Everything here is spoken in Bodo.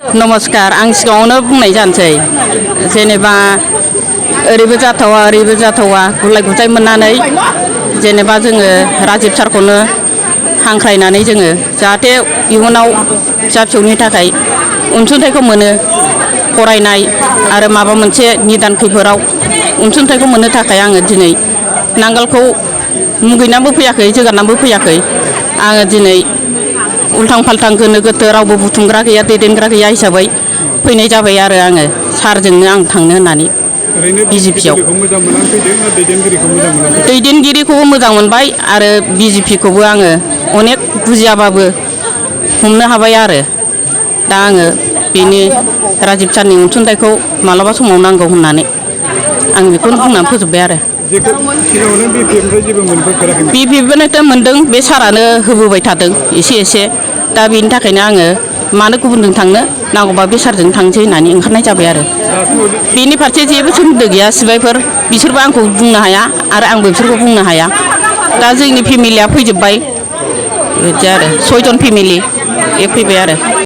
नमस्कार आं सिगाङावनो बुंनाय जानोसै जेनेबा ओरैबो जाथावा गुलाय गुजाय मोननानै जेनेबा जोङो राजिब सारखौनो हांख्रायनानै जोङो जाहाथे इयुनाव फिसा फिसौनि थाखाय अनसुंथाइखौ मोनो फरायनाय आरो माबा मोनसे निदान खैफोदाव अनसुंथाइखौ मोननो थाखाय आङो दिनै नांगोलखौ मुगैनानैबो फैयाखै जोगारनानैबो फैयाखै आङो दिनै उल्थां फाल्थां गोनो गोथो रावबो बुथुमग्रा गैया दैदेनग्रा गैया हिसाबै फैनाय जाबाय आरो आङो सारजोंनो आं थांनो होननानै बिजेपिआव दैदेनगिरिखौबो मोजां मोनबाय आरो बिजेपिखौबो आङो अनेक बुजियाबाबो हमनो हाबाय आरो दा आङो बेनि राजिब सारनि अनसुंथाइखौ मालाबा समाव नांगौ होननानै आं बेखौनो बुंनानै फोजोबबाय आरो बिपिएफनिफ्राय मोनदों बे सारानो होबोबाय थादों एसे दा बेनि थाखायनो आङो मानो गुबुनजों थांनो नांगौबा बे सारजों थांसै होननानै ओंखारनाय जाबाय आरो बेनि फारसे जेबो सोमोन्दो गैया सिबायफोर बिसोरबो आंखौ बुंनो हाया आरो आंबो बिसोरखौ बुंनो हाया दा जोंनि फेमिलिया फैजोब्बाय बिदि आरो 6 जन फेमिलि बे फैबाय आरो